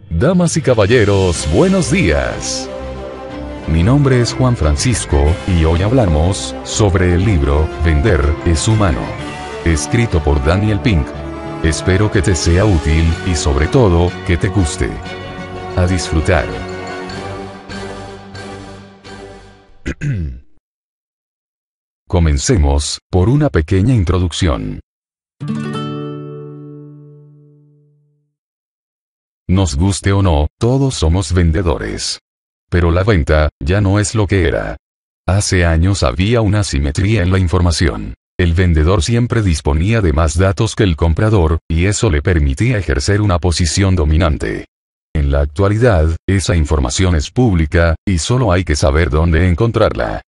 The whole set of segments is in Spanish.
Damas y caballeros, buenos días. Mi nombre es Juan Francisco, y hoy hablamos sobre el libro Vender es humano, escrito por Daniel Pink. Espero que te sea útil, y sobre todo, que te guste. A disfrutar. Comencemos por una pequeña introducción. Nos guste o no, todos somos vendedores. Pero la venta, ya no es lo que era. Hace años había una asimetría en la información. El vendedor siempre disponía de más datos que el comprador, y eso le permitía ejercer una posición dominante. En la actualidad, esa información es pública, y solo hay que saber dónde encontrarla.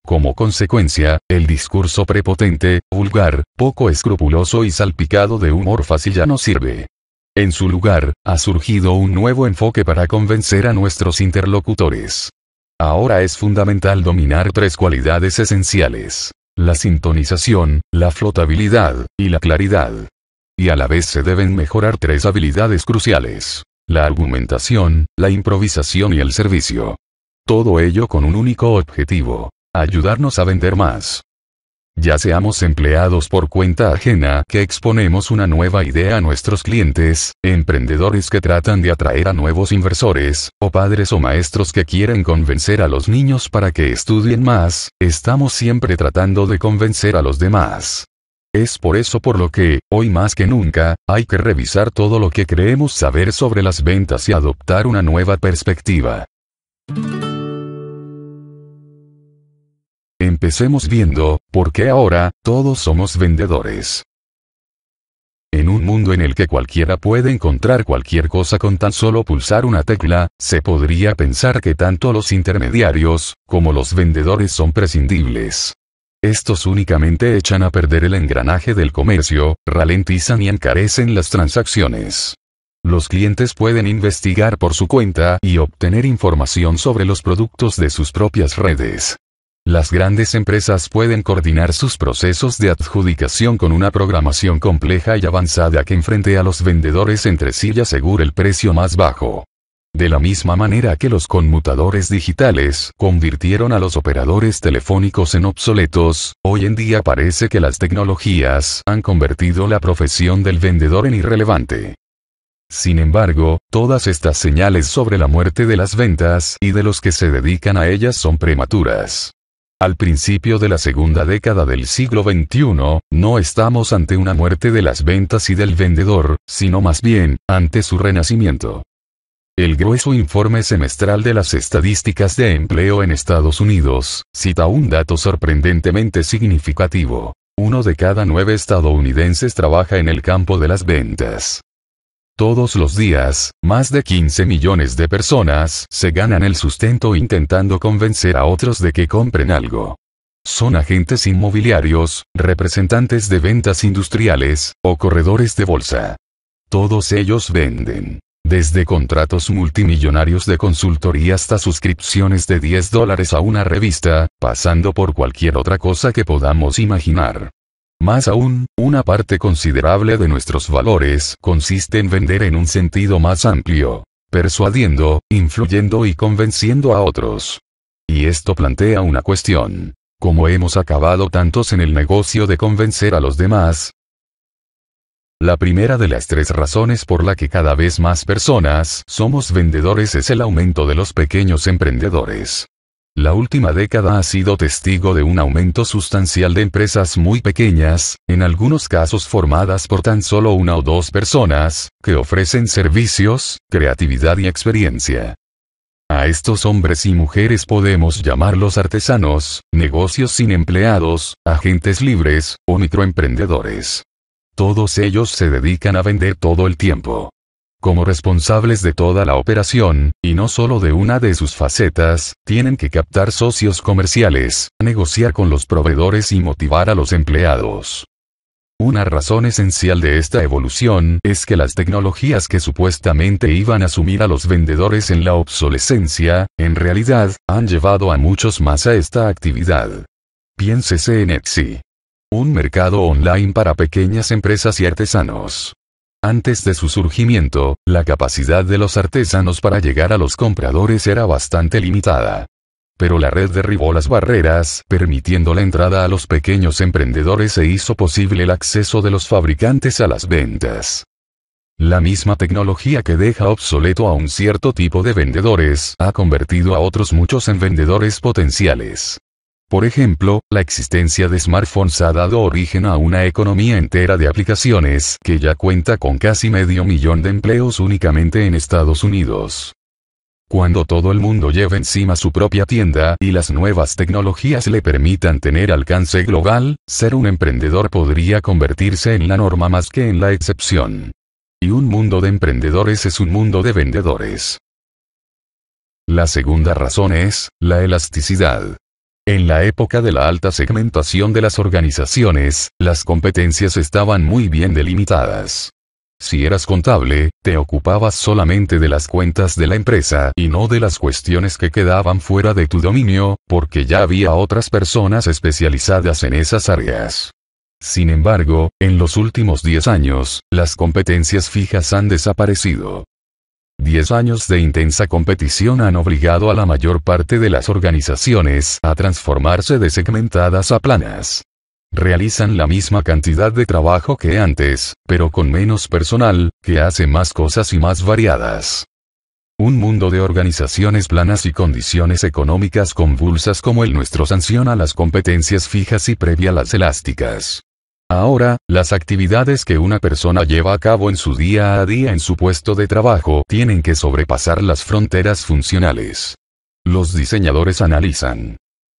Como consecuencia, el discurso prepotente, vulgar, poco escrupuloso y salpicado de humor fácil ya no sirve. En su lugar, ha surgido un nuevo enfoque para convencer a nuestros interlocutores. Ahora es fundamental dominar tres cualidades esenciales: la sintonización, la flotabilidad, y la claridad. Y a la vez se deben mejorar tres habilidades cruciales: la argumentación, la improvisación y el servicio. Todo ello con un único objetivo: ayudarnos a vender más. Ya seamos empleados por cuenta ajena que exponemos una nueva idea a nuestros clientes, emprendedores que tratan de atraer a nuevos inversores, o padres o maestros que quieren convencer a los niños para que estudien más, estamos siempre tratando de convencer a los demás. Es por eso por lo que, hoy más que nunca, hay que revisar todo lo que creemos saber sobre las ventas y adoptar una nueva perspectiva. Empecemos viendo, por qué ahora, todos somos vendedores. En un mundo en el que cualquiera puede encontrar cualquier cosa con tan solo pulsar una tecla, se podría pensar que tanto los intermediarios, como los vendedores son prescindibles. Estos únicamente echan a perder el engranaje del comercio, ralentizan y encarecen las transacciones. Los clientes pueden investigar por su cuenta y obtener información sobre los productos de sus propias redes. Las grandes empresas pueden coordinar sus procesos de adjudicación con una programación compleja y avanzada que enfrente a los vendedores entre sí y asegure el precio más bajo. De la misma manera que los conmutadores digitales convirtieron a los operadores telefónicos en obsoletos, hoy en día parece que las tecnologías han convertido la profesión del vendedor en irrelevante. Sin embargo, todas estas señales sobre la muerte de las ventas y de los que se dedican a ellas son prematuras. Al principio de la segunda década del siglo XXI, no estamos ante una muerte de las ventas y del vendedor, sino más bien, ante su renacimiento. El grueso informe semestral de las estadísticas de empleo en Estados Unidos cita un dato sorprendentemente significativo: 1 de cada 9 estadounidenses trabaja en el campo de las ventas. Todos los días, más de 15 millones de personas se ganan el sustento intentando convencer a otros de que compren algo. Son agentes inmobiliarios, representantes de ventas industriales, o corredores de bolsa. Todos ellos venden. Desde contratos multimillonarios de consultoría hasta suscripciones de $10 a una revista, pasando por cualquier otra cosa que podamos imaginar. Más aún, una parte considerable de nuestros valores consiste en vender en un sentido más amplio, persuadiendo, influyendo y convenciendo a otros. Y esto plantea una cuestión: ¿cómo hemos acabado tantos en el negocio de convencer a los demás? La primera de las tres razones por la que cada vez más personas somos vendedores es el aumento de los pequeños emprendedores. La última década ha sido testigo de un aumento sustancial de empresas muy pequeñas, en algunos casos formadas por tan solo una o dos personas, que ofrecen servicios, creatividad y experiencia. A estos hombres y mujeres podemos llamarlos artesanos, negocios sin empleados, agentes libres, o microemprendedores. Todos ellos se dedican a vender todo el tiempo. Como responsables de toda la operación, y no solo de una de sus facetas, tienen que captar socios comerciales, negociar con los proveedores y motivar a los empleados. Una razón esencial de esta evolución es que las tecnologías que supuestamente iban a sumir a los vendedores en la obsolescencia, en realidad, han llevado a muchos más a esta actividad. Piénsese en Etsy. Un mercado online para pequeñas empresas y artesanos. Antes de su surgimiento, la capacidad de los artesanos para llegar a los compradores era bastante limitada. Pero la red derribó las barreras, permitiendo la entrada a los pequeños emprendedores e hizo posible el acceso de los fabricantes a las ventas. La misma tecnología que deja obsoleto a un cierto tipo de vendedores ha convertido a otros muchos en vendedores potenciales. Por ejemplo, la existencia de smartphones ha dado origen a una economía entera de aplicaciones que ya cuenta con casi 500.000 de empleos únicamente en Estados Unidos. Cuando todo el mundo lleve encima su propia tienda y las nuevas tecnologías le permitan tener alcance global, ser un emprendedor podría convertirse en la norma más que en la excepción. Y un mundo de emprendedores es un mundo de vendedores. La segunda razón es la elasticidad. En la época de la alta segmentación de las organizaciones, las competencias estaban muy bien delimitadas. Si eras contable, te ocupabas solamente de las cuentas de la empresa y no de las cuestiones que quedaban fuera de tu dominio, porque ya había otras personas especializadas en esas áreas. Sin embargo, en los últimos 10 años, las competencias fijas han desaparecido. 10 años de intensa competición han obligado a la mayor parte de las organizaciones a transformarse de segmentadas a planas. Realizan la misma cantidad de trabajo que antes, pero con menos personal, que hace más cosas y más variadas. Un mundo de organizaciones planas y condiciones económicas convulsas como el nuestro sanciona las competencias fijas y previa las elásticas. Ahora, las actividades que una persona lleva a cabo en su día a día en su puesto de trabajo tienen que sobrepasar las fronteras funcionales. Los diseñadores analizan.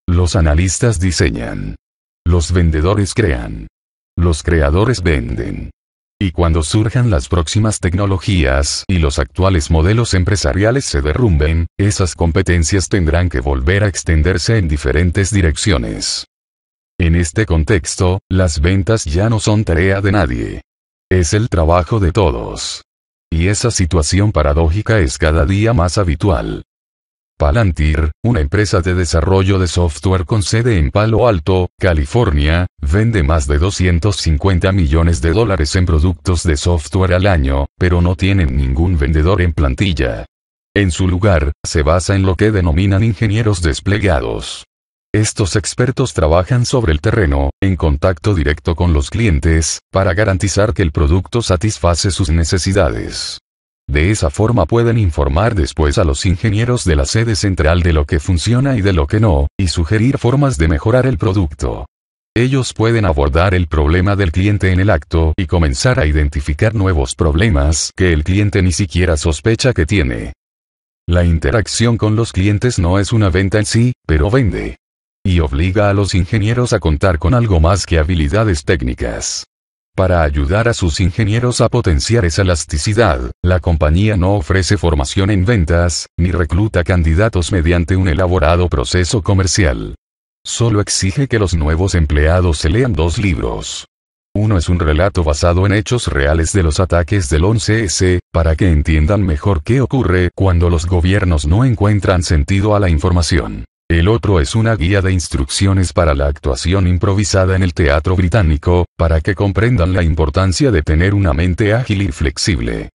Los analistas diseñan. Los vendedores crean. Los creadores venden. Y cuando surjan las próximas tecnologías y los actuales modelos empresariales se derrumben, esas competencias tendrán que volver a extenderse en diferentes direcciones. En este contexto, las ventas ya no son tarea de nadie. Es el trabajo de todos. Y esa situación paradójica es cada día más habitual. Palantir, una empresa de desarrollo de software con sede en Palo Alto, California, vende más de $250 millones en productos de software al año, pero no tienen ningún vendedor en plantilla. En su lugar, se basa en lo que denominan ingenieros desplegados. Estos expertos trabajan sobre el terreno, en contacto directo con los clientes, para garantizar que el producto satisface sus necesidades. De esa forma pueden informar después a los ingenieros de la sede central de lo que funciona y de lo que no, y sugerir formas de mejorar el producto. Ellos pueden abordar el problema del cliente en el acto y comenzar a identificar nuevos problemas que el cliente ni siquiera sospecha que tiene. La interacción con los clientes no es una venta en sí, pero vende. Y obliga a los ingenieros a contar con algo más que habilidades técnicas. Para ayudar a sus ingenieros a potenciar esa elasticidad, la compañía no ofrece formación en ventas, ni recluta candidatos mediante un elaborado proceso comercial. Solo exige que los nuevos empleados se lean 2 libros. Uno es un relato basado en hechos reales de los ataques del 11S, para que entiendan mejor qué ocurre cuando los gobiernos no encuentran sentido a la información. El otro es una guía de instrucciones para la actuación improvisada en el teatro británico, para que comprendan la importancia de tener una mente ágil y flexible.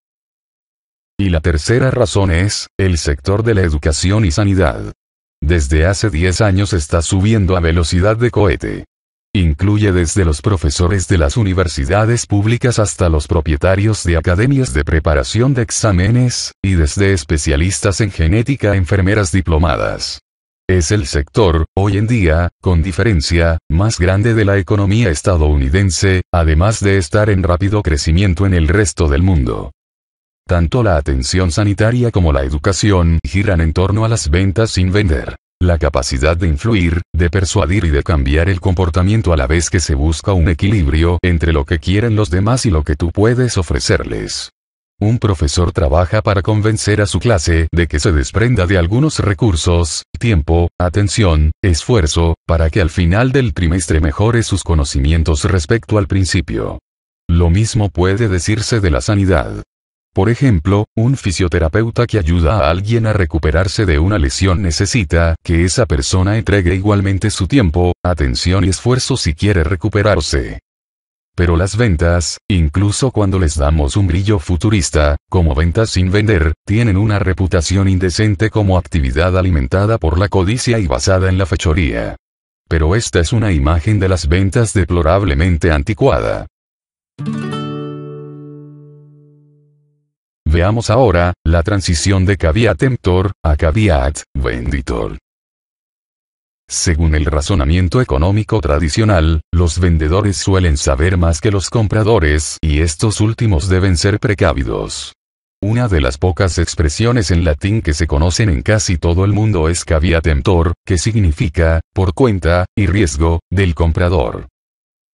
Y la tercera razón es, el sector de la educación y sanidad. Desde hace 10 años está subiendo a velocidad de cohete. Incluye desde los profesores de las universidades públicas hasta los propietarios de academias de preparación de exámenes, y desde especialistas en genética a enfermeras diplomadas. Es el sector, hoy en día, con diferencia, más grande de la economía estadounidense, además de estar en rápido crecimiento en el resto del mundo. Tanto la atención sanitaria como la educación giran en torno a las ventas sin vender. La capacidad de influir, de persuadir y de cambiar el comportamiento a la vez que se busca un equilibrio entre lo que quieren los demás y lo que tú puedes ofrecerles. Un profesor trabaja para convencer a su clase de que se desprenda de algunos recursos, tiempo, atención, esfuerzo, para que al final del trimestre mejore sus conocimientos respecto al principio. Lo mismo puede decirse de la sanidad. Por ejemplo, un fisioterapeuta que ayuda a alguien a recuperarse de una lesión necesita que esa persona entregue igualmente su tiempo, atención y esfuerzo si quiere recuperarse. Pero las ventas, incluso cuando les damos un brillo futurista, como ventas sin vender, tienen una reputación indecente como actividad alimentada por la codicia y basada en la fechoría. Pero esta es una imagen de las ventas deplorablemente anticuada. Veamos ahora, la transición de caveat emptor, a caveat venditor. Según el razonamiento económico tradicional, los vendedores suelen saber más que los compradores, y estos últimos deben ser precavidos. Una de las pocas expresiones en latín que se conocen en casi todo el mundo es caveat emptor, que significa, por cuenta, y riesgo, del comprador.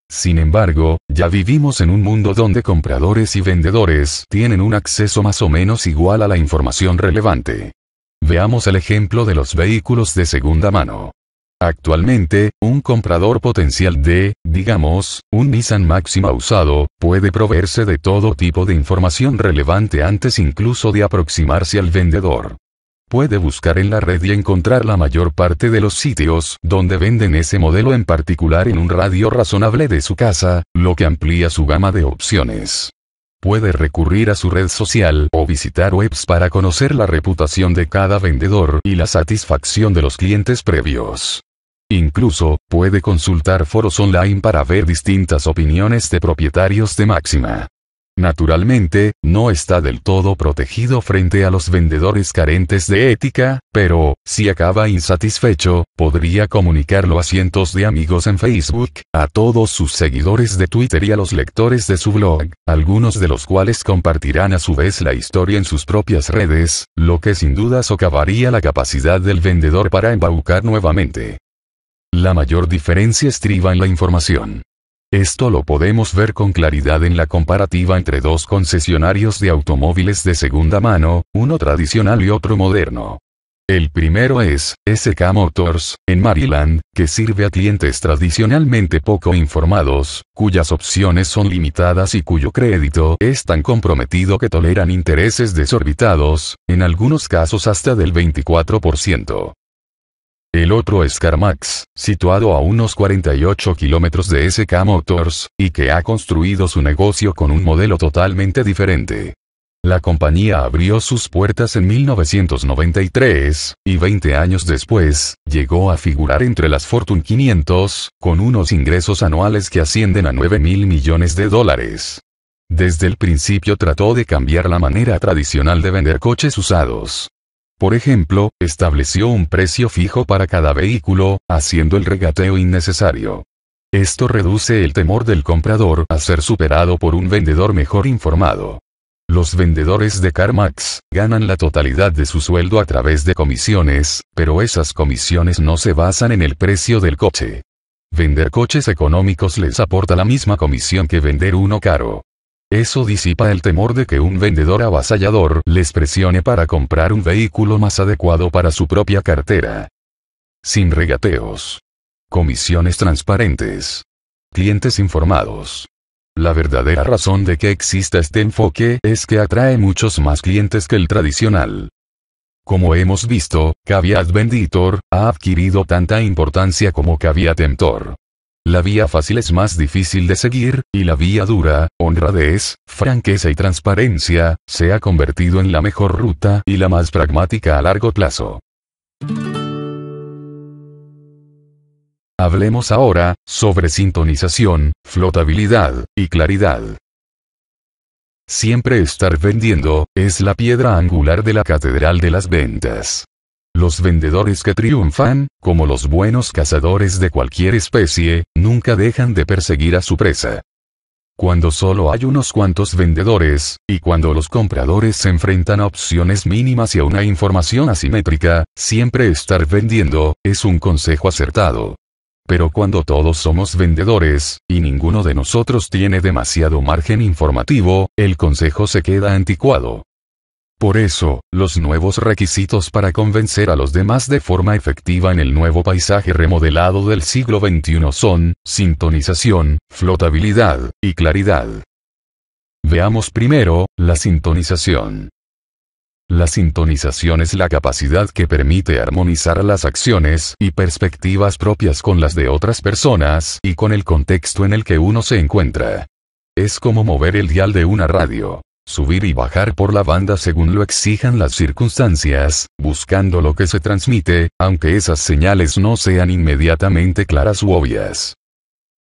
Sin embargo, ya vivimos en un mundo donde compradores y vendedores tienen un acceso más o menos igual a la información relevante. Veamos el ejemplo de los vehículos de segunda mano. Actualmente, un comprador potencial de, digamos, un Nissan Maxima usado, puede proveerse de todo tipo de información relevante antes incluso de aproximarse al vendedor. Puede buscar en la red y encontrar la mayor parte de los sitios donde venden ese modelo en particular en un radio razonable de su casa, lo que amplía su gama de opciones. Puede recurrir a su red social o visitar webs para conocer la reputación de cada vendedor y la satisfacción de los clientes previos. Incluso, puede consultar foros online para ver distintas opiniones de propietarios de Maxima. Naturalmente, no está del todo protegido frente a los vendedores carentes de ética, pero, si acaba insatisfecho, podría comunicarlo a cientos de amigos en Facebook, a todos sus seguidores de Twitter y a los lectores de su blog, algunos de los cuales compartirán a su vez la historia en sus propias redes, lo que sin duda socavaría la capacidad del vendedor para embaucar nuevamente. La mayor diferencia estriba en la información. Esto lo podemos ver con claridad en la comparativa entre dos concesionarios de automóviles de segunda mano, uno tradicional y otro moderno. El primero es SK Motors, en Maryland, que sirve a clientes tradicionalmente poco informados, cuyas opciones son limitadas y cuyo crédito es tan comprometido que toleran intereses desorbitados, en algunos casos hasta del 24%. El otro es CarMax, situado a unos 48 kilómetros de SK Motors, y que ha construido su negocio con un modelo totalmente diferente. La compañía abrió sus puertas en 1993, y 20 años después, llegó a figurar entre las Fortune 500, con unos ingresos anuales que ascienden a $9.000 millones. Desde el principio trató de cambiar la manera tradicional de vender coches usados. Por ejemplo, estableció un precio fijo para cada vehículo, haciendo el regateo innecesario. Esto reduce el temor del comprador a ser superado por un vendedor mejor informado. Los vendedores de CarMax ganan la totalidad de su sueldo a través de comisiones, pero esas comisiones no se basan en el precio del coche. Vender coches económicos les aporta la misma comisión que vender uno caro. Eso disipa el temor de que un vendedor avasallador les presione para comprar un vehículo más adecuado para su propia cartera. Sin regateos. Comisiones transparentes. Clientes informados. La verdadera razón de que exista este enfoque es que atrae muchos más clientes que el tradicional. Como hemos visto, caveat venditor ha adquirido tanta importancia como caveat emptor. La vía fácil es más difícil de seguir, y la vía dura, honradez, franqueza y transparencia, se ha convertido en la mejor ruta y la más pragmática a largo plazo. Hablemos ahora sobre sintonización, flotabilidad y claridad. Siempre estar vendiendo es la piedra angular de la catedral de las ventas. Los vendedores que triunfan, como los buenos cazadores de cualquier especie, nunca dejan de perseguir a su presa. Cuando solo hay unos cuantos vendedores, y cuando los compradores se enfrentan a opciones mínimas y a una información asimétrica, siempre estar vendiendo es un consejo acertado. Pero cuando todos somos vendedores, y ninguno de nosotros tiene demasiado margen informativo, el consejo se queda anticuado. Por eso, los nuevos requisitos para convencer a los demás de forma efectiva en el nuevo paisaje remodelado del siglo XXI son, sintonización, flotabilidad, y claridad. Veamos primero, la sintonización. La sintonización es la capacidad que permite armonizar las acciones y perspectivas propias con las de otras personas y con el contexto en el que uno se encuentra. Es como mover el dial de una radio, subir y bajar por la banda según lo exijan las circunstancias, buscando lo que se transmite, aunque esas señales no sean inmediatamente claras u obvias.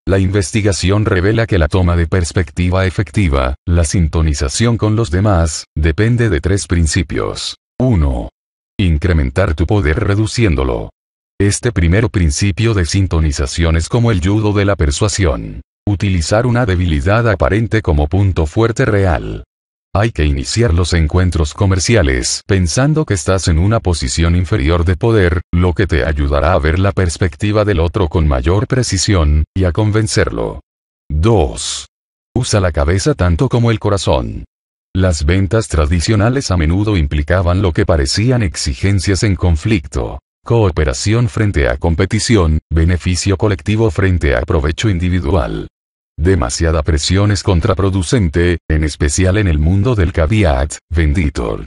La investigación revela que la toma de perspectiva efectiva, la sintonización con los demás, depende de tres principios. 1. Incrementar tu poder reduciéndolo. Este primer principio de sintonización es como el judo de la persuasión. Utilizar una debilidad aparente como punto fuerte real. Hay que iniciar los encuentros comerciales pensando que estás en una posición inferior de poder, lo que te ayudará a ver la perspectiva del otro con mayor precisión, y a convencerlo. 2. Usa la cabeza tanto como el corazón. Las ventas tradicionales a menudo implicaban lo que parecían exigencias en conflicto. Cooperación frente a competición, beneficio colectivo frente a provecho individual. Demasiada presión es contraproducente, en especial en el mundo del caveat venditor.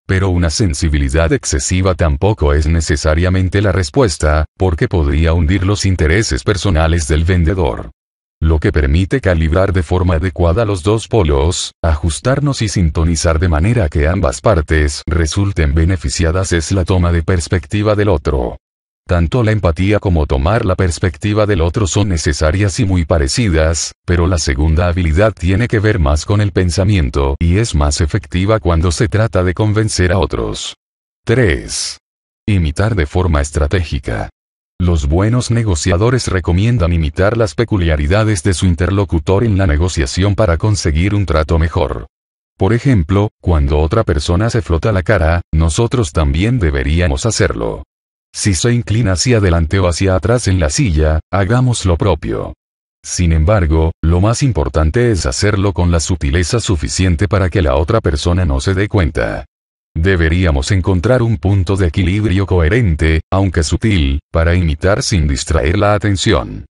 Pero una sensibilidad excesiva tampoco es necesariamente la respuesta, porque podría hundir los intereses personales del vendedor. Lo que permite calibrar de forma adecuada los dos polos, ajustarnos y sintonizar de manera que ambas partes resulten beneficiadas es la toma de perspectiva del otro. Tanto la empatía como tomar la perspectiva del otro son necesarias y muy parecidas, pero la segunda habilidad tiene que ver más con el pensamiento y es más efectiva cuando se trata de convencer a otros. 3. Imitar de forma estratégica. Los buenos negociadores recomiendan imitar las peculiaridades de su interlocutor en la negociación para conseguir un trato mejor. Por ejemplo, cuando otra persona se frota la cara, nosotros también deberíamos hacerlo. Si se inclina hacia adelante o hacia atrás en la silla, hagamos lo propio. Sin embargo, lo más importante es hacerlo con la sutileza suficiente para que la otra persona no se dé cuenta. Deberíamos encontrar un punto de equilibrio coherente, aunque sutil, para imitar sin distraer la atención.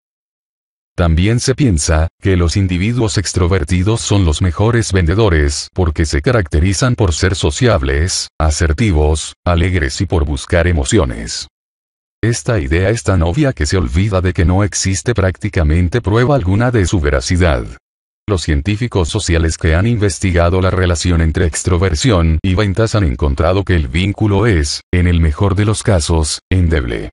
También se piensa que los individuos extrovertidos son los mejores vendedores porque se caracterizan por ser sociables, asertivos, alegres y por buscar emociones. Esta idea es tan obvia que se olvida de que no existe prácticamente prueba alguna de su veracidad. Los científicos sociales que han investigado la relación entre extroversión y ventas han encontrado que el vínculo es, en el mejor de los casos, endeble.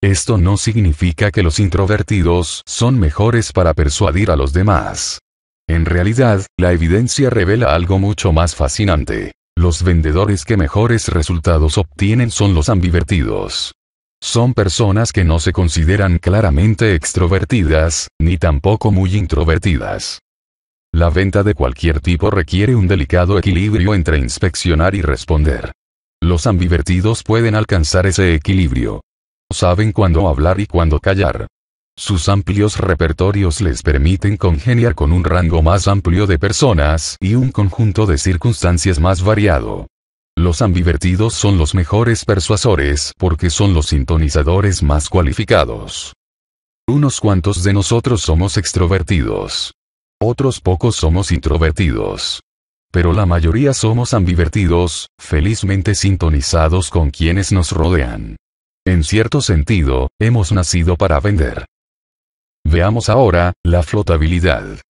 Esto no significa que los introvertidos son mejores para persuadir a los demás. En realidad, la evidencia revela algo mucho más fascinante. Los vendedores que mejores resultados obtienen son los ambivertidos. Son personas que no se consideran claramente extrovertidas, ni tampoco muy introvertidas. La venta de cualquier tipo requiere un delicado equilibrio entre inspeccionar y responder. Los ambivertidos pueden alcanzar ese equilibrio. Saben cuándo hablar y cuándo callar. Sus amplios repertorios les permiten congeniar con un rango más amplio de personas y un conjunto de circunstancias más variado. Los ambivertidos son los mejores persuasores porque son los sintonizadores más cualificados. Unos cuantos de nosotros somos extrovertidos. Otros pocos somos introvertidos. Pero la mayoría somos ambivertidos, felizmente sintonizados con quienes nos rodean. En cierto sentido, hemos nacido para vender. Veamos ahora, la flotabilidad.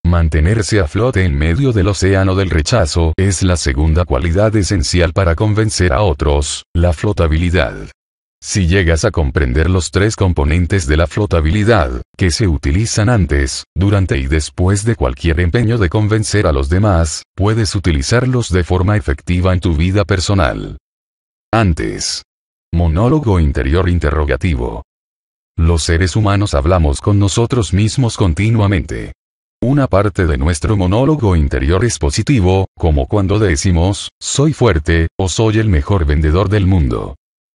Mantenerse a flote en medio del océano del rechazo es la segunda cualidad esencial para convencer a otros, la flotabilidad. Si llegas a comprender los tres componentes de la flotabilidad, que se utilizan antes, durante y después de cualquier empeño de convencer a los demás, puedes utilizarlos de forma efectiva en tu vida personal. Antes. Monólogo interior interrogativo. Los seres humanos hablamos con nosotros mismos continuamente. Una parte de nuestro monólogo interior es positivo, como cuando decimos, soy fuerte, o soy el mejor vendedor del mundo.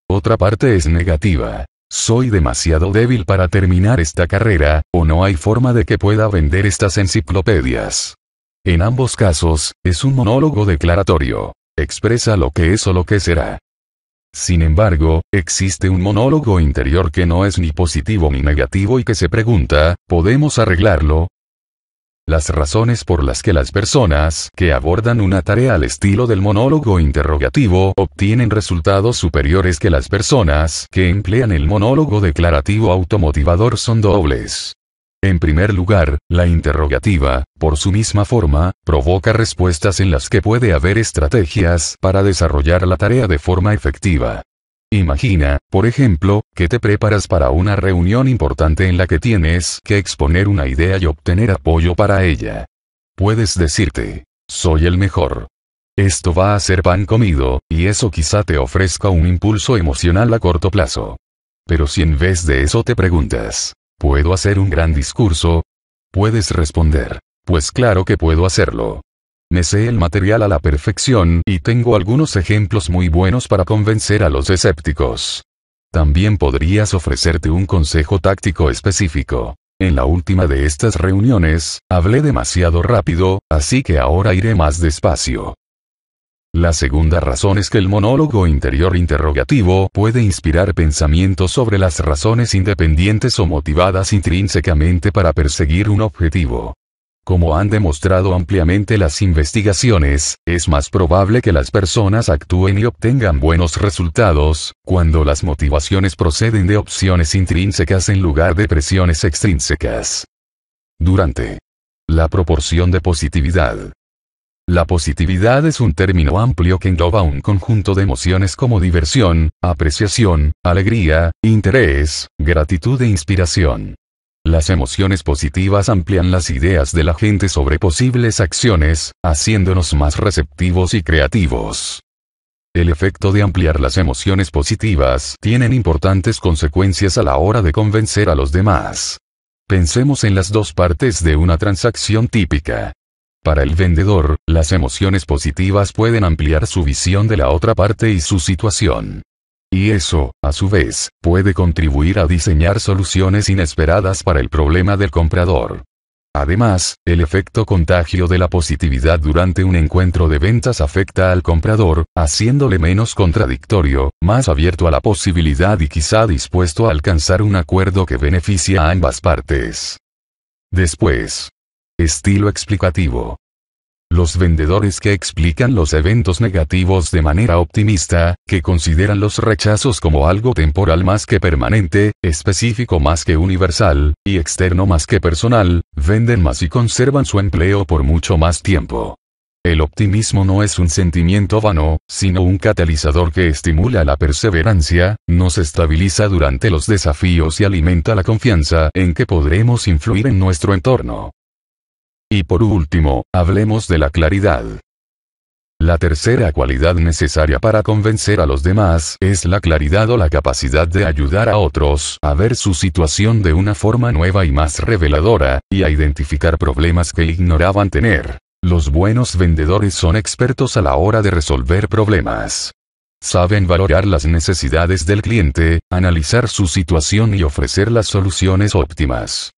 Otra parte es negativa. Soy demasiado débil para terminar esta carrera, o no hay forma de que pueda vender estas enciclopedias. En ambos casos, es un monólogo declaratorio. Expresa lo que es o lo que será. Sin embargo, existe un monólogo interior que no es ni positivo ni negativo y que se pregunta, ¿podemos arreglarlo? las razones por las que las personas que abordan una tarea al estilo del monólogo interrogativo obtienen resultados superiores que las personas que emplean el monólogo declarativo automotivador son dobles. En primer lugar, la interrogativa, por su misma forma, provoca respuestas en las que puede haber estrategias para desarrollar la tarea de forma efectiva. Imagina, por ejemplo, que te preparas para una reunión importante en la que tienes que exponer una idea y obtener apoyo para ella. Puedes decirte, soy el mejor. Esto va a ser pan comido, y eso quizá te ofrezca un impulso emocional a corto plazo. Pero si en vez de eso te preguntas, ¿puedo hacer un gran discurso? Puedes responder, pues claro que puedo hacerlo. Me sé el material a la perfección y tengo algunos ejemplos muy buenos para convencer a los escépticos. También podrías ofrecerte un consejo táctico específico. En la última de estas reuniones, hablé demasiado rápido, así que ahora iré más despacio. La segunda razón es que el monólogo interior interrogativo puede inspirar pensamientos sobre las razones independientes o motivadas intrínsecamente para perseguir un objetivo. Como han demostrado ampliamente las investigaciones, es más probable que las personas actúen y obtengan buenos resultados, cuando las motivaciones proceden de opciones intrínsecas en lugar de presiones extrínsecas. Durante la proporción de positividad. La positividad es un término amplio que engloba un conjunto de emociones como diversión, apreciación, alegría, interés, gratitud e inspiración. Las emociones positivas amplían las ideas de la gente sobre posibles acciones, haciéndonos más receptivos y creativos. El efecto de ampliar las emociones positivas tiene importantes consecuencias a la hora de convencer a los demás. Pensemos en las dos partes de una transacción típica. Para el vendedor, las emociones positivas pueden ampliar su visión de la otra parte y su situación. Y eso, a su vez, puede contribuir a diseñar soluciones inesperadas para el problema del comprador. Además, el efecto contagio de la positividad durante un encuentro de ventas afecta al comprador, haciéndole menos contradictorio, más abierto a la posibilidad y quizá dispuesto a alcanzar un acuerdo que beneficie a ambas partes. Después. Estilo explicativo. Los vendedores que explican los eventos negativos de manera optimista, que consideran los rechazos como algo temporal más que permanente, específico más que universal, y externo más que personal, venden más y conservan su empleo por mucho más tiempo. El optimismo no es un sentimiento vano, sino un catalizador que estimula la perseverancia, nos estabiliza durante los desafíos y alimenta la confianza en que podremos influir en nuestro entorno. Y por último, hablemos de la claridad. La tercera cualidad necesaria para convencer a los demás es la claridad o la capacidad de ayudar a otros a ver su situación de una forma nueva y más reveladora, y a identificar problemas que ignoraban tener. Los buenos vendedores son expertos a la hora de resolver problemas. Saben valorar las necesidades del cliente, analizar su situación y ofrecer las soluciones óptimas.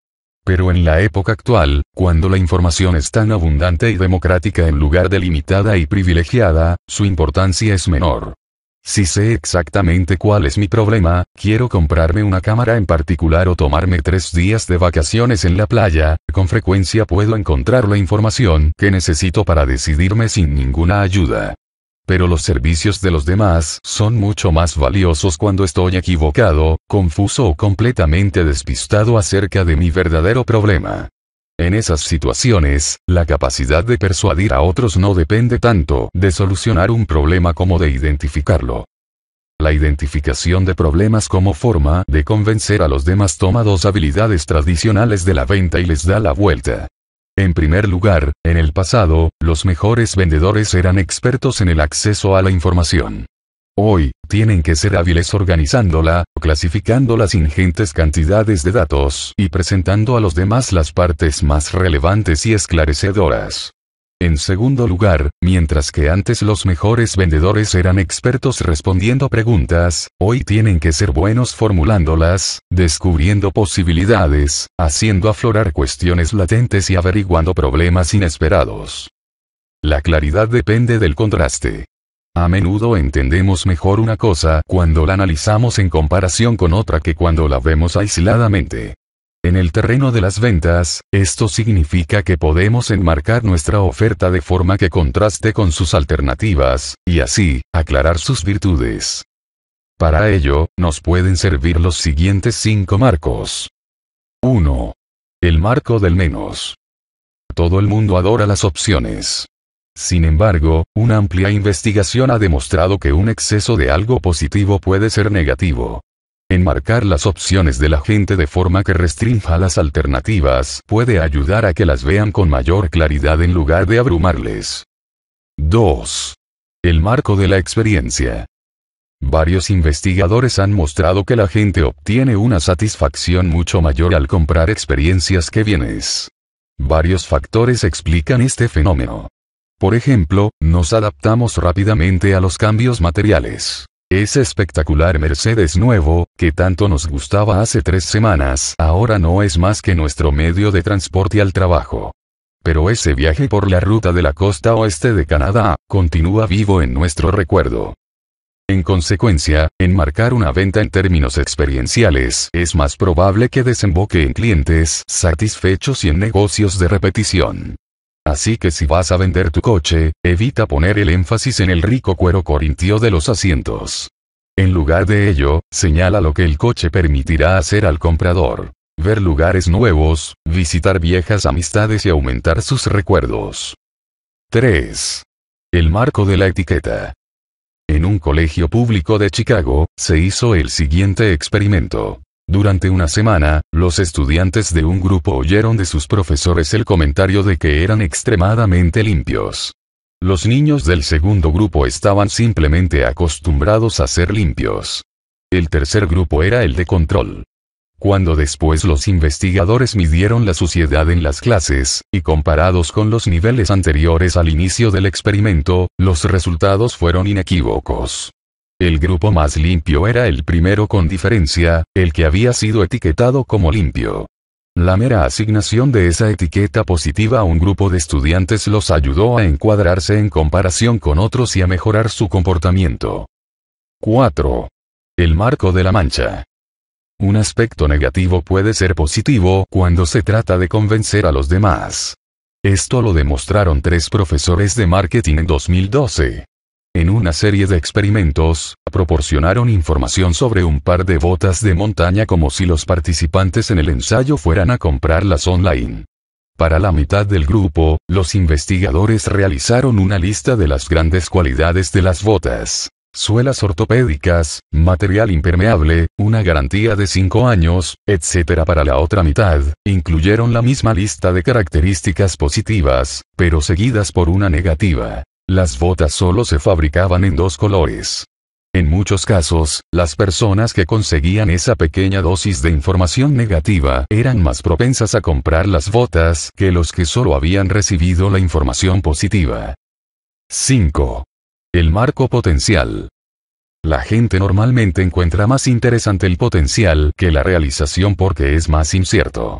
Pero en la época actual, cuando la información es tan abundante y democrática en lugar de limitada y privilegiada, su importancia es menor. Si sé exactamente cuál es mi problema, quiero comprarme una cámara en particular o tomarme 3 días de vacaciones en la playa, con frecuencia puedo encontrar la información que necesito para decidirme sin ninguna ayuda. Pero los servicios de los demás son mucho más valiosos cuando estoy equivocado, confuso o completamente despistado acerca de mi verdadero problema. En esas situaciones, la capacidad de persuadir a otros no depende tanto de solucionar un problema como de identificarlo. La identificación de problemas como forma de convencer a los demás toma 2 habilidades tradicionales de la venta y les da la vuelta. En primer lugar, en el pasado, los mejores vendedores eran expertos en el acceso a la información. Hoy, tienen que ser hábiles organizándola, clasificando las ingentes cantidades de datos y presentando a los demás las partes más relevantes y esclarecedoras. En segundo lugar, mientras que antes los mejores vendedores eran expertos respondiendo preguntas, hoy tienen que ser buenos formulándolas, descubriendo posibilidades, haciendo aflorar cuestiones latentes y averiguando problemas inesperados. La claridad depende del contraste. A menudo entendemos mejor una cosa cuando la analizamos en comparación con otra que cuando la vemos aisladamente. En el terreno de las ventas, esto significa que podemos enmarcar nuestra oferta de forma que contraste con sus alternativas, y así, aclarar sus virtudes. Para ello, nos pueden servir los siguientes 5 marcos. 1. El marco del menos. Todo el mundo adora las opciones. Sin embargo, una amplia investigación ha demostrado que un exceso de algo positivo puede ser negativo. Enmarcar las opciones de la gente de forma que restrinja las alternativas puede ayudar a que las vean con mayor claridad en lugar de abrumarles. 2. El marco de la experiencia. Varios investigadores han mostrado que la gente obtiene una satisfacción mucho mayor al comprar experiencias que bienes. Varios factores explican este fenómeno. Por ejemplo, nos adaptamos rápidamente a los cambios materiales. Ese espectacular Mercedes nuevo, que tanto nos gustaba hace 3 semanas, ahora no es más que nuestro medio de transporte al trabajo. Pero ese viaje por la ruta de la costa oeste de Canadá, continúa vivo en nuestro recuerdo. En consecuencia, enmarcar una venta en términos experienciales es más probable que desemboque en clientes satisfechos y en negocios de repetición. Así que si vas a vender tu coche, evita poner el énfasis en el rico cuero corintio de los asientos. En lugar de ello, señala lo que el coche permitirá hacer al comprador: ver lugares nuevos, visitar viejas amistades y aumentar sus recuerdos. 3. El marco de la etiqueta. En un colegio público de Chicago, se hizo el siguiente experimento. Durante una semana, los estudiantes de un grupo oyeron de sus profesores el comentario de que eran extremadamente limpios. Los niños del segundo grupo estaban simplemente acostumbrados a ser limpios. El tercer grupo era el de control. Cuando después los investigadores midieron la suciedad en las clases, y comparados con los niveles anteriores al inicio del experimento, los resultados fueron inequívocos. El grupo más limpio era el primero con diferencia, el que había sido etiquetado como limpio. La mera asignación de esa etiqueta positiva a un grupo de estudiantes los ayudó a encuadrarse en comparación con otros y a mejorar su comportamiento. 4. El marco de la mancha. Un aspecto negativo puede ser positivo cuando se trata de convencer a los demás. Esto lo demostraron 3 profesores de marketing en 2012. En una serie de experimentos, proporcionaron información sobre un par de botas de montaña como si los participantes en el ensayo fueran a comprarlas online. Para la mitad del grupo, los investigadores realizaron una lista de las grandes cualidades de las botas: suelas ortopédicas, material impermeable, una garantía de 5 años, etc. Para la otra mitad, incluyeron la misma lista de características positivas, pero seguidas por una negativa: las botas solo se fabricaban en 2 colores. En muchos casos, las personas que conseguían esa pequeña dosis de información negativa eran más propensas a comprar las botas que los que solo habían recibido la información positiva. 5. El marco potencial. La gente normalmente encuentra más interesante el potencial que la realización porque es más incierto.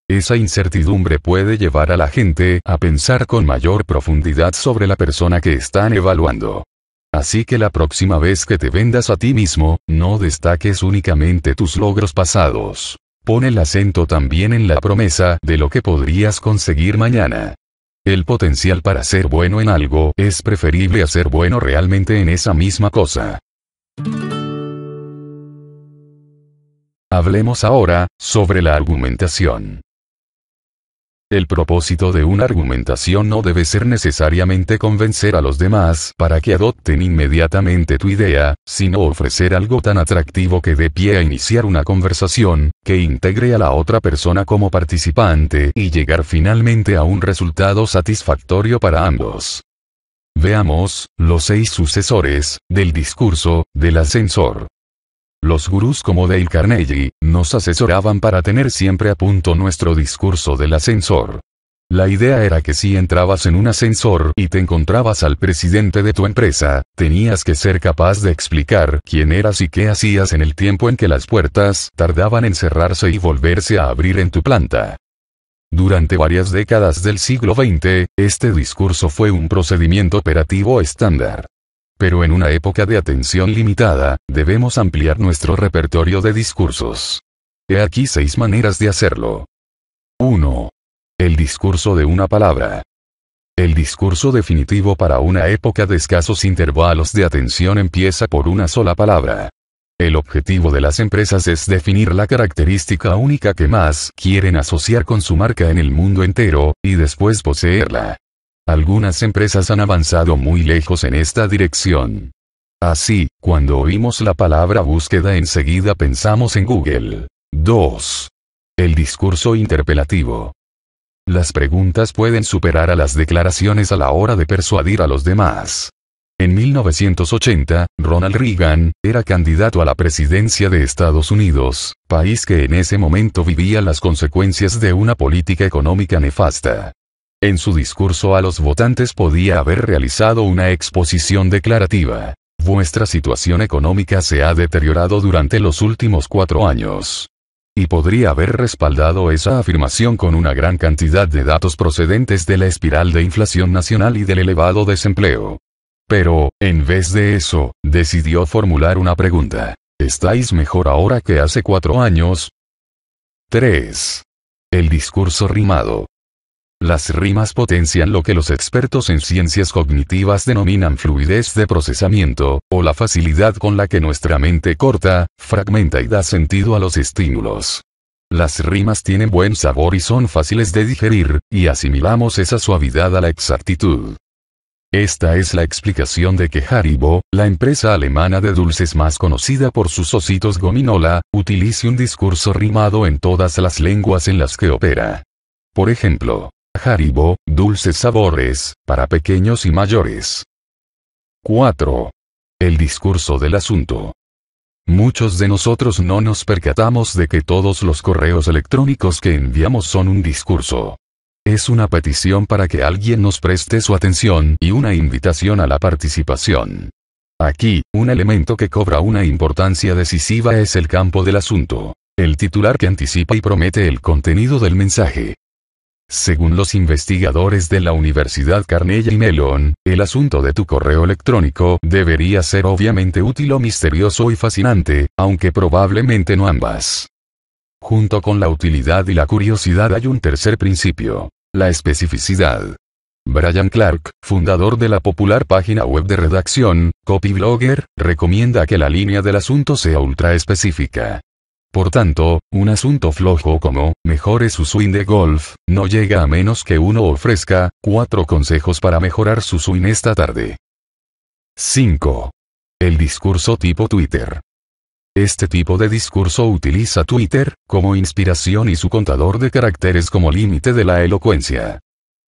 Esa incertidumbre puede llevar a la gente a pensar con mayor profundidad sobre la persona que están evaluando. Así que la próxima vez que te vendas a ti mismo, no destaques únicamente tus logros pasados. Pon el acento también en la promesa de lo que podrías conseguir mañana. El potencial para ser bueno en algo es preferible a ser bueno realmente en esa misma cosa. Hablemos ahora sobre la argumentación. El propósito de una argumentación no debe ser necesariamente convencer a los demás para que adopten inmediatamente tu idea, sino ofrecer algo tan atractivo que dé pie a iniciar una conversación, que integre a la otra persona como participante y llegar finalmente a un resultado satisfactorio para ambos. Veamos los 6 sucesores del discurso del ascensor. Los gurús como Dale Carnegie nos asesoraban para tener siempre a punto nuestro discurso del ascensor. La idea era que si entrabas en un ascensor y te encontrabas al presidente de tu empresa, tenías que ser capaz de explicar quién eras y qué hacías en el tiempo en que las puertas tardaban en cerrarse y volverse a abrir en tu planta. Durante varias décadas del siglo XX, este discurso fue un procedimiento operativo estándar. Pero en una época de atención limitada, debemos ampliar nuestro repertorio de discursos. He aquí 6 maneras de hacerlo. 1. El discurso de una palabra. El discurso definitivo para una época de escasos intervalos de atención empieza por una sola palabra. El objetivo de las empresas es definir la característica única que más quieren asociar con su marca en el mundo entero, y después poseerla. Algunas empresas han avanzado muy lejos en esta dirección. Así, cuando oímos la palabra búsqueda enseguida pensamos en Google. 2. El discurso interpelativo. Las preguntas pueden superar a las declaraciones a la hora de persuadir a los demás. En 1980, Ronald Reagan era candidato a la presidencia de Estados Unidos, país que en ese momento vivía las consecuencias de una política económica nefasta. En su discurso a los votantes podía haber realizado una exposición declarativa. Vuestra situación económica se ha deteriorado durante los últimos 4 años. Y podría haber respaldado esa afirmación con una gran cantidad de datos procedentes de la espiral de inflación nacional y del elevado desempleo. Pero, en vez de eso, decidió formular una pregunta. ¿Estáis mejor ahora que hace 4 años? 3. El discurso rimado. Las rimas potencian lo que los expertos en ciencias cognitivas denominan fluidez de procesamiento, o la facilidad con la que nuestra mente corta, fragmenta y da sentido a los estímulos. Las rimas tienen buen sabor y son fáciles de digerir, y asimilamos esa suavidad a la exactitud. Esta es la explicación de que Haribo, la empresa alemana de dulces más conocida por sus ositos gominola, utilice un discurso rimado en todas las lenguas en las que opera. Por ejemplo, Haribo, dulces sabores, para pequeños y mayores. 4. El discurso del asunto. Muchos de nosotros no nos percatamos de que todos los correos electrónicos que enviamos son un discurso. Es una petición para que alguien nos preste su atención y una invitación a la participación. Aquí, un elemento que cobra una importancia decisiva es el campo del asunto, el titular que anticipa y promete el contenido del mensaje. Según los investigadores de la Universidad Carnegie Mellon, el asunto de tu correo electrónico debería ser obviamente útil o misterioso y fascinante, aunque probablemente no ambas. Junto con la utilidad y la curiosidad hay un tercer principio, la especificidad. Brian Clark, fundador de la popular página web de redacción, Copyblogger, recomienda que la línea del asunto sea ultra específica. Por tanto, un asunto flojo como, mejore su swing de golf, no llega a menos que uno ofrezca 4 consejos para mejorar su swing esta tarde. 5. El discurso tipo Twitter. Este tipo de discurso utiliza Twitter como inspiración y su contador de caracteres como límite de la elocuencia.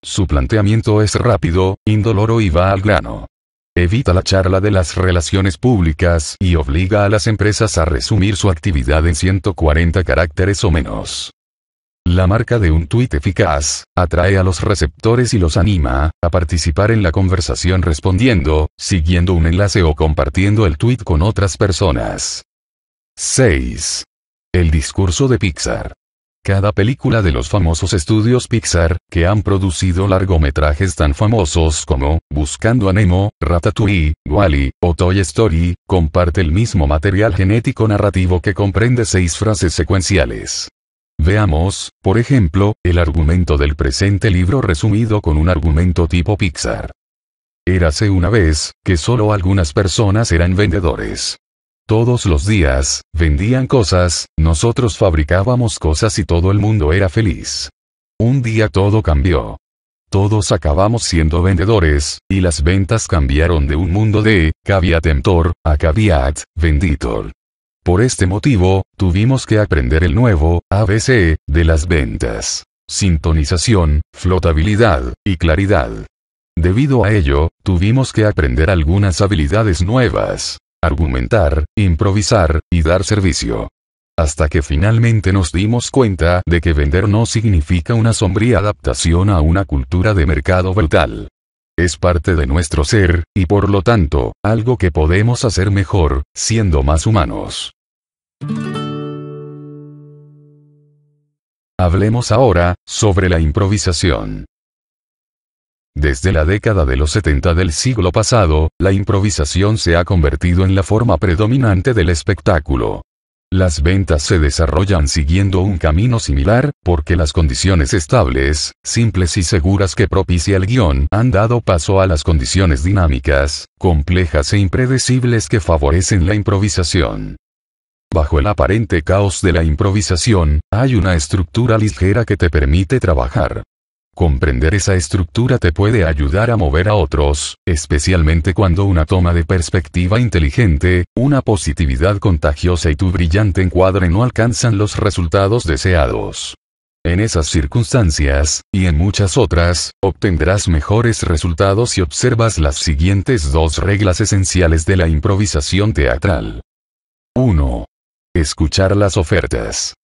Su planteamiento es rápido, indoloro y va al grano. Evita la charla de las relaciones públicas y obliga a las empresas a resumir su actividad en 140 caracteres o menos. La marca de un tuit eficaz atrae a los receptores y los anima a participar en la conversación respondiendo, siguiendo un enlace o compartiendo el tuit con otras personas. 6. El discurso de Pixar. Cada película de los famosos estudios Pixar, que han producido largometrajes tan famosos como Buscando a Nemo, Ratatouille, Wall-E, o Toy Story, comparte el mismo material genético narrativo que comprende 6 frases secuenciales. Veamos, por ejemplo, el argumento del presente libro resumido con un argumento tipo Pixar. Érase una vez, que solo algunas personas eran vendedores. Todos los días, vendían cosas, nosotros fabricábamos cosas y todo el mundo era feliz. Un día todo cambió. Todos acabamos siendo vendedores, y las ventas cambiaron de un mundo de caveat-emptor a caveat-venditor. Por este motivo, tuvimos que aprender el nuevo ABC de las ventas: sintonización, flotabilidad y claridad. Debido a ello, tuvimos que aprender algunas habilidades nuevas: argumentar, improvisar, y dar servicio. Hasta que finalmente nos dimos cuenta de que vender no significa una sombría adaptación a una cultura de mercado brutal. Es parte de nuestro ser, y por lo tanto, algo que podemos hacer mejor, siendo más humanos. Hablemos ahora sobre la improvisación. Desde la década de los 70 del siglo pasado, la improvisación se ha convertido en la forma predominante del espectáculo. Las ventas se desarrollan siguiendo un camino similar, porque las condiciones estables, simples y seguras que propicia el guión han dado paso a las condiciones dinámicas, complejas e impredecibles que favorecen la improvisación. Bajo el aparente caos de la improvisación, hay una estructura ligera que te permite trabajar. Comprender esa estructura te puede ayudar a mover a otros, especialmente cuando una toma de perspectiva inteligente, una positividad contagiosa y tu brillante encuadre no alcanzan los resultados deseados. En esas circunstancias, y en muchas otras, obtendrás mejores resultados si observas las siguientes dos reglas esenciales de la improvisación teatral. 1. Escuchar las ofertas.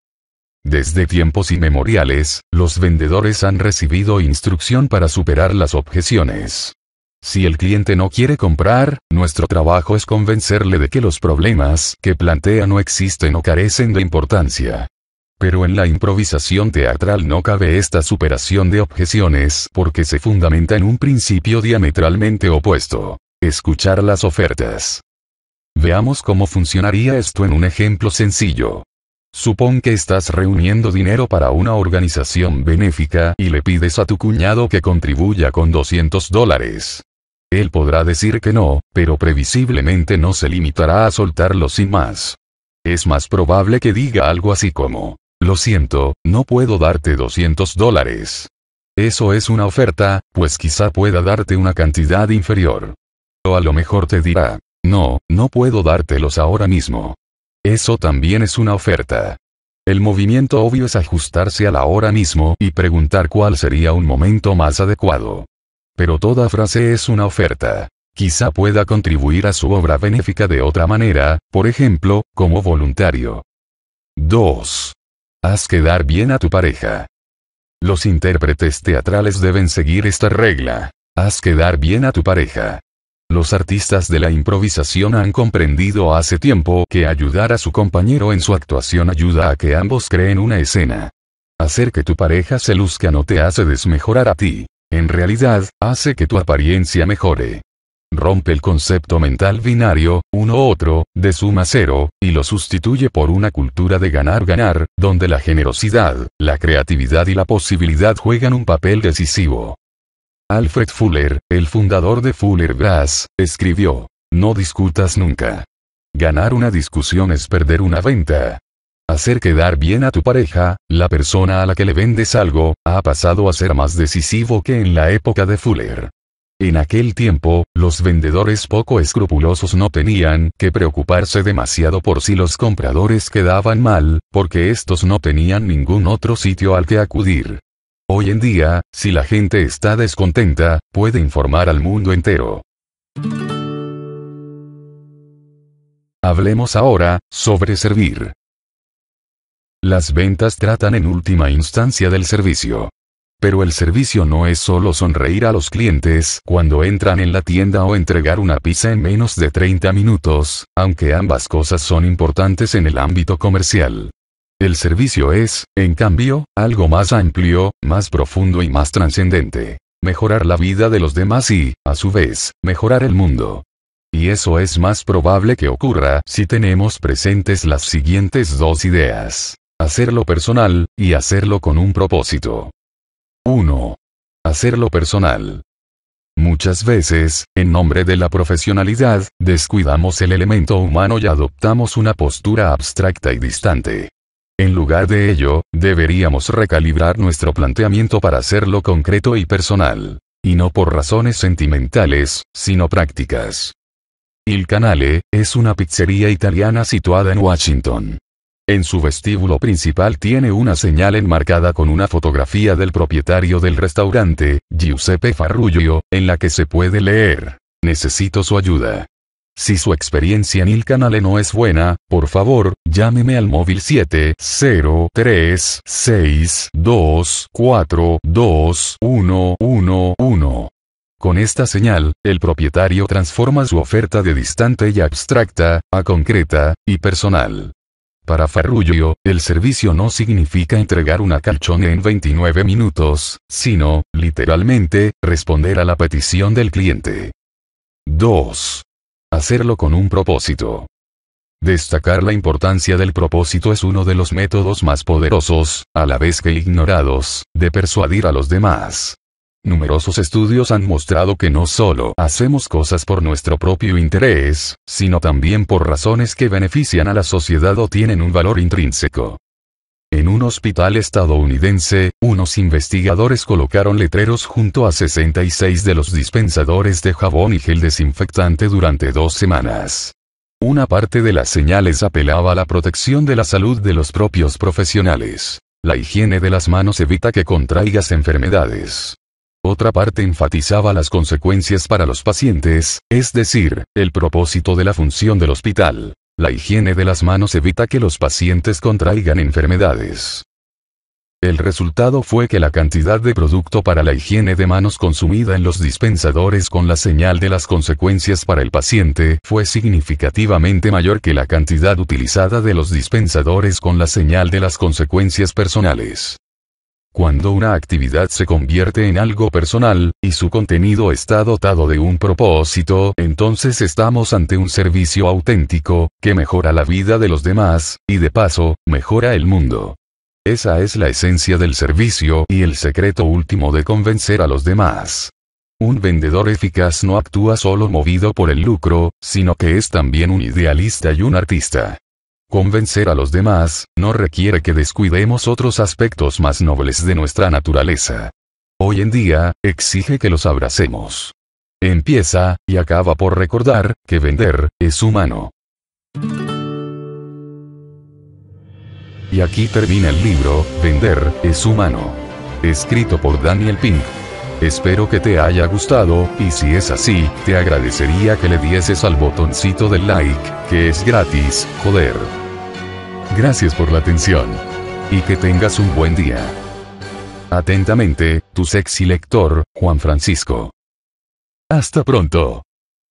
Desde tiempos inmemoriales, los vendedores han recibido instrucción para superar las objeciones. Si el cliente no quiere comprar, nuestro trabajo es convencerle de que los problemas que plantea no existen o carecen de importancia. Pero en la improvisación teatral no cabe esta superación de objeciones porque se fundamenta en un principio diametralmente opuesto: escuchar las ofertas. Veamos cómo funcionaría esto en un ejemplo sencillo. Supón que estás reuniendo dinero para una organización benéfica y le pides a tu cuñado que contribuya con $200. Él podrá decir que no, pero previsiblemente no se limitará a soltarlo sin más. Es más probable que diga algo así como: lo siento, no puedo darte $200. Eso es una oferta, pues quizá pueda darte una cantidad inferior. O a lo mejor te dirá: no, no puedo dártelos ahora mismo. Eso también es una oferta. El movimiento obvio es ajustarse a la hora mismo y preguntar cuál sería un momento más adecuado. Pero toda frase es una oferta. Quizá pueda contribuir a su obra benéfica de otra manera, por ejemplo, como voluntario. 2. Haz quedar bien a tu pareja. Los intérpretes teatrales deben seguir esta regla. Haz quedar bien a tu pareja. Los artistas de la improvisación han comprendido hace tiempo que ayudar a su compañero en su actuación ayuda a que ambos creen una escena. Hacer que tu pareja se luzca no te hace desmejorar a ti. En realidad, hace que tu apariencia mejore. Rompe el concepto mental binario, uno u otro, de suma cero, y lo sustituye por una cultura de ganar-ganar, donde la generosidad, la creatividad y la posibilidad juegan un papel decisivo. Alfred Fuller, el fundador de Fuller Brass, escribió: no discutas nunca. Ganar una discusión es perder una venta. Hacer quedar bien a tu pareja, la persona a la que le vendes algo, ha pasado a ser más decisivo que en la época de Fuller. En aquel tiempo, los vendedores poco escrupulosos no tenían que preocuparse demasiado por si los compradores quedaban mal, porque estos no tenían ningún otro sitio al que acudir. Hoy en día, si la gente está descontenta, puede informar al mundo entero. Hablemos ahora sobre servir. Las ventas tratan en última instancia del servicio. Pero el servicio no es solo sonreír a los clientes cuando entran en la tienda o entregar una pizza en menos de 30 minutos, aunque ambas cosas son importantes en el ámbito comercial. El servicio es, en cambio, algo más amplio, más profundo y más trascendente. Mejorar la vida de los demás y, a su vez, mejorar el mundo. Y eso es más probable que ocurra si tenemos presentes las siguientes dos ideas: hacerlo personal, y hacerlo con un propósito. 1. Hacerlo personal. Muchas veces, en nombre de la profesionalidad, descuidamos el elemento humano y adoptamos una postura abstracta y distante. En lugar de ello, deberíamos recalibrar nuestro planteamiento para hacerlo concreto y personal. Y no por razones sentimentales, sino prácticas. Il Canale es una pizzería italiana situada en Washington. En su vestíbulo principal tiene una señal enmarcada con una fotografía del propietario del restaurante, Giuseppe Farruglio, en la que se puede leer: necesito su ayuda. Si su experiencia en Il Canale no es buena, por favor, llámeme al móvil 703-624-2111. Con esta señal, el propietario transforma su oferta de distante y abstracta, a concreta y personal. Para Farruglio, el servicio no significa entregar una calzone en 29 minutos, sino, literalmente, responder a la petición del cliente. 2. Hacerlo con un propósito. Destacar la importancia del propósito es uno de los métodos más poderosos, a la vez que ignorados, de persuadir a los demás. Numerosos estudios han mostrado que no solo hacemos cosas por nuestro propio interés, sino también por razones que benefician a la sociedad o tienen un valor intrínseco. En un hospital estadounidense, unos investigadores colocaron letreros junto a 66 de los dispensadores de jabón y gel desinfectante durante 2 semanas. Una parte de las señales apelaba a la protección de la salud de los propios profesionales. La higiene de las manos evita que contraigas enfermedades. Otra parte enfatizaba las consecuencias para los pacientes, es decir, el propósito de la función del hospital. La higiene de las manos evita que los pacientes contraigan enfermedades. El resultado fue que la cantidad de producto para la higiene de manos consumida en los dispensadores con la señal de las consecuencias para el paciente fue significativamente mayor que la cantidad utilizada de los dispensadores con la señal de las consecuencias personales. Cuando una actividad se convierte en algo personal, y su contenido está dotado de un propósito, entonces estamos ante un servicio auténtico, que mejora la vida de los demás, y de paso, mejora el mundo. Esa es la esencia del servicio y el secreto último de convencer a los demás. Un vendedor eficaz no actúa solo movido por el lucro, sino que es también un idealista y un artista. Convencer a los demás no requiere que descuidemos otros aspectos más nobles de nuestra naturaleza. Hoy en día, exige que los abracemos. Empieza, y acaba por recordar, que vender es humano. Y aquí termina el libro, Vender es humano. Escrito por Daniel Pink. Espero que te haya gustado, y si es así, te agradecería que le dieses al botoncito del like, que es gratis, joder. Gracias por la atención. Y que tengas un buen día. Atentamente, tu sexy lector, Juan Francisco. Hasta pronto.